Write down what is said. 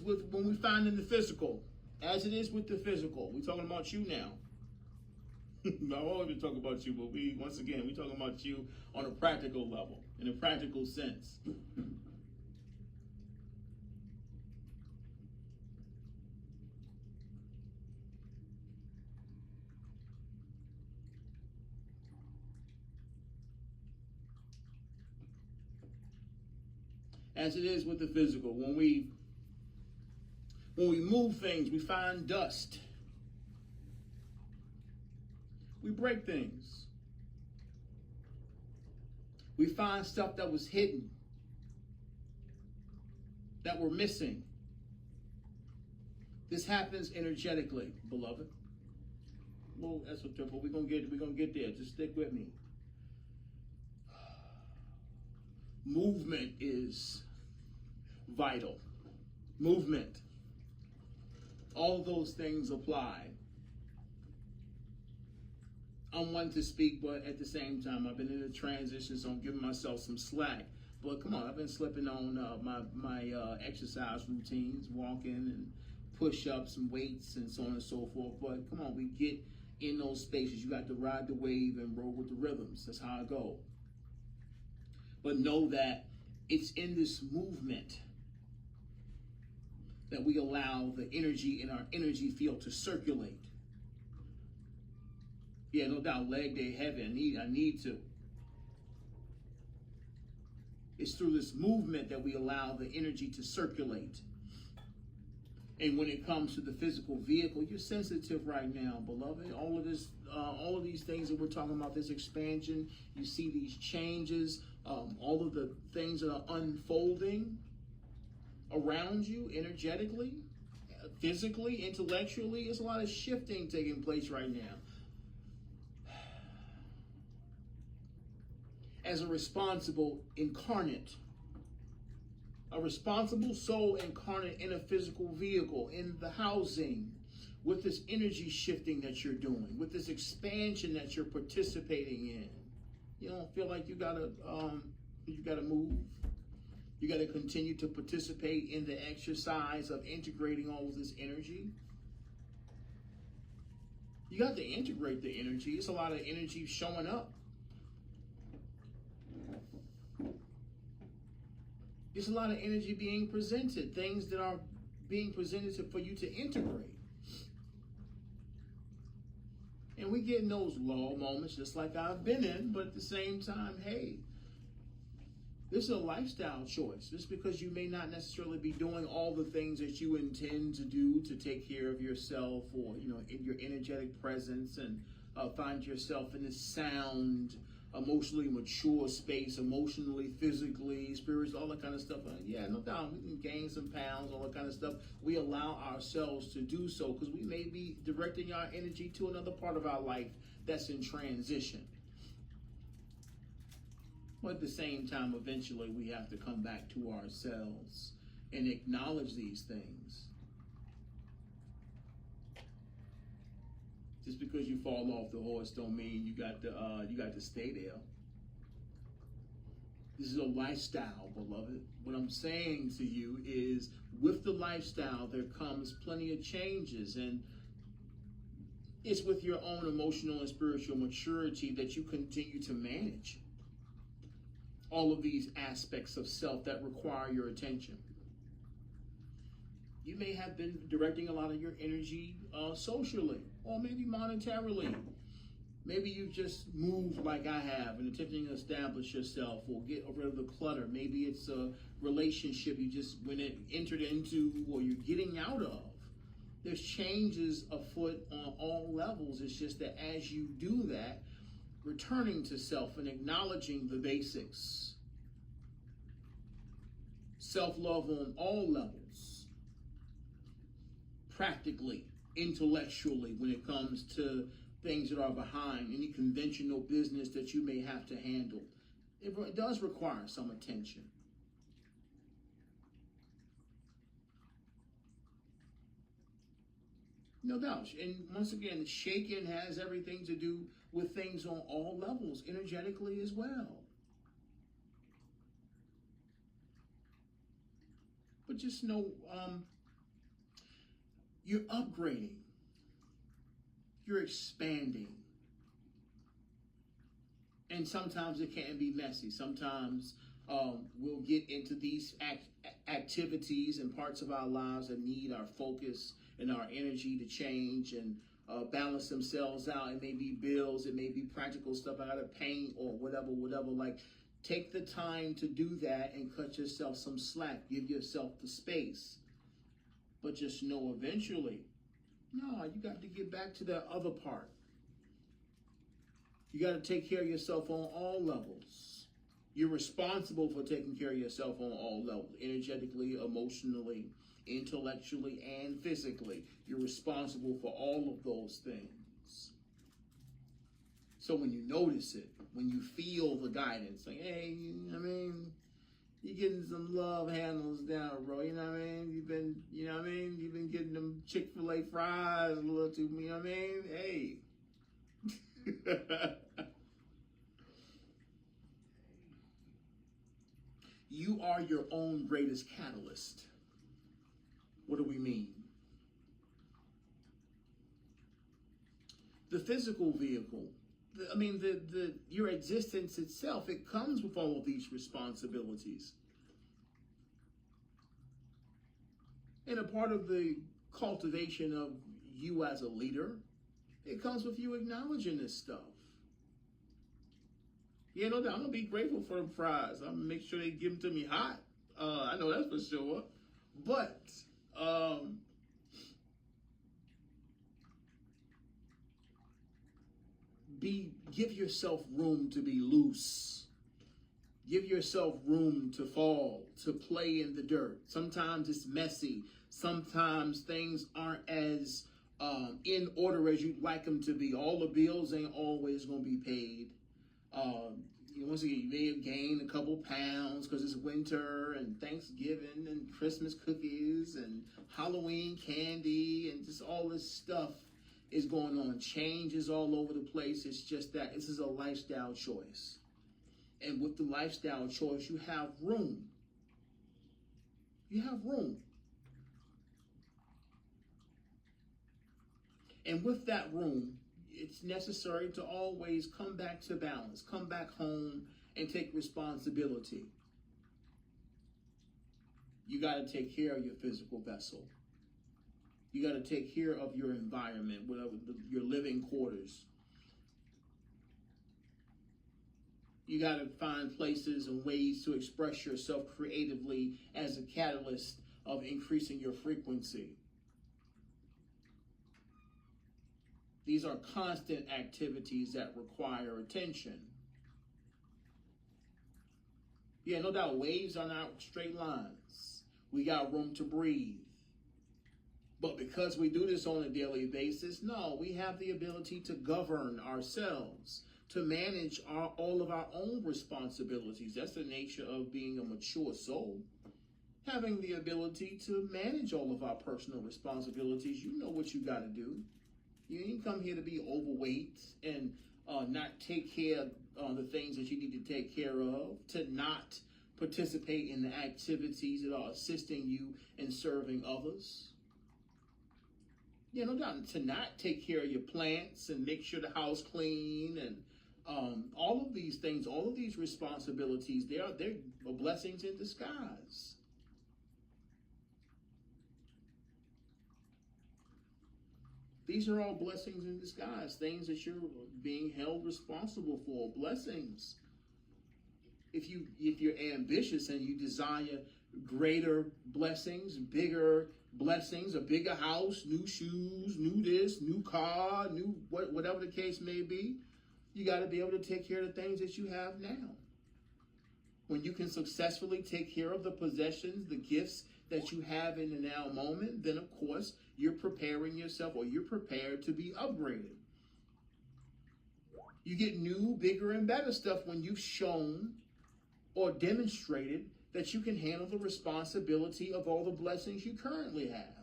with when we find in the physical, as it is with the physical. We're talking about you now. I've always been talking about you, but we talking about you on a practical level, in a practical sense. As it is with the physical, when we move things, we find dust. We break things. We find stuff that was hidden, that we're missing. This happens energetically, beloved. Well, that's what we're gonna get there. Just stick with me. Movement is vital. Movement. All those things apply. I'm one to speak, but at the same time, I've been in a transition, so I'm giving myself some slack. But come on, I've been slipping on my exercise routines, walking and push-ups and weights and so on and so forth. But come on, we get in those spaces. You got to ride the wave and roll with the rhythms. That's how I go. But know that it's in this movement that we allow the energy in our energy field to circulate. Yeah, no doubt, leg day heavy. I need to. It's through this movement that we allow the energy to circulate. And when it comes to the physical vehicle, you're sensitive right now, beloved. All of these things that we're talking about, this expansion, you see these changes, all of the things that are unfolding around you energetically, physically, intellectually. There's a lot of shifting taking place right now. As a responsible incarnate, a responsible soul incarnate in a physical vehicle, in the housing, with this energy shifting that you're doing, with this expansion that you're participating in. You don't feel like you gotta move. You gotta continue to participate in the exercise of integrating all of this energy. You got to integrate the energy. It's a lot of energy showing up. There's a lot of energy being presented, things that are being presented for you to integrate. And we get in those lull moments just like I've been in, but at the same time, hey, this is a lifestyle choice. Just because you may not necessarily be doing all the things that you intend to do to take care of yourself, or in your energetic presence, and find yourself in this sound, emotionally mature space, emotionally, physically, spiritually, all that kind of stuff. Yeah, no doubt, we can gain some pounds, all that kind of stuff. We allow ourselves to do so because we may be directing our energy to another part of our life that's in transition. But at the same time, eventually we have to come back to ourselves and acknowledge these things. Just because you fall off the horse don't mean you got to stay there. This is a lifestyle, beloved. What I'm saying to you is, with the lifestyle, there comes plenty of changes, and it's with your own emotional and spiritual maturity that you continue to manage all of these aspects of self that require your attention. You may have been directing a lot of your energy socially, or maybe monetarily. Maybe you just moved like I have and attempting to establish yourself or get rid of the clutter. Maybe it's a relationship you just entered into or you're getting out of. There's changes afoot on all levels. It's just that as you do that, returning to self and acknowledging the basics. Self-love on all levels. Practically, intellectually, when it comes to things that are behind any conventional business that you may have to handle. It does require some attention. No doubt. And once again, shaking has everything to do with things on all levels, energetically as well. But just know, You're upgrading. You're expanding. And sometimes it can be messy. Sometimes we'll get into these activities and parts of our lives that need our focus and our energy to change and balance themselves out. It may be bills, it may be practical stuff I gotta paint or whatever. Like, take the time to do that and cut yourself some slack. Give yourself the space. But just know eventually, no, you got to get back to that other part. You got to take care of yourself on all levels. You're responsible for taking care of yourself on all levels, energetically, emotionally, intellectually, and physically. You're responsible for all of those things. So when you notice it, when you feel the guidance, like, hey, you're getting some love handles down, bro. You know what I mean? You've been getting them Chick-fil-A fries a little too, you know what I mean? Hey. You are your own greatest catalyst. What do we mean? The physical vehicle, your existence itself, it comes with all of these responsibilities. And a part of the cultivation of you as a leader, it comes with you acknowledging this stuff. Yeah, no doubt. I'm going to be grateful for them fries. I'm going to make sure they give them to me hot. I know that's for sure. But give yourself room to be loose. Give yourself room to fall, to play in the dirt. Sometimes it's messy. Sometimes things aren't as in order as you'd like them to be. All the bills ain't always going to be paid. Once again, you may have gained a couple pounds because it's winter and Thanksgiving and Christmas cookies and Halloween candy and just all this stuff is going on. Change is all over the place. It's just that this is a lifestyle choice. And with the lifestyle choice, you have room. You have room. And with that room, it's necessary to always come back to balance, come back home and take responsibility. You got to take care of your physical vessel. You got to take care of your environment, your living quarters. You got to find places and ways to express yourself creatively as a catalyst of increasing your frequency. These are constant activities that require attention. Yeah, no doubt, waves are not straight lines. We got room to breathe. But because we do this on a daily basis, no, we have the ability to govern ourselves, to manage all of our own responsibilities. That's the nature of being a mature soul. Having the ability to manage all of our personal responsibilities. You know what you got to do. You ain't come here to be overweight and not take care of the things that you need to take care of, to not participate in the activities that are assisting you in serving others. Yeah, no doubt. To not take care of your plants and make sure the house clean and all of these things, all of these responsibilities, they're blessings in disguise. These are all blessings in disguise, things that you're being held responsible for, blessings. If you're ambitious and you desire greater blessings, bigger blessings, a bigger house, new shoes, new this, new car, new whatever the case may be, you got to be able to take care of the things that you have now. When you can successfully take care of the possessions, the gifts that you have in the now moment, then of course you're preparing yourself, or you're prepared to be upgraded. You get new, bigger, and better stuff when you've shown or demonstrated that you can handle the responsibility of all the blessings you currently have.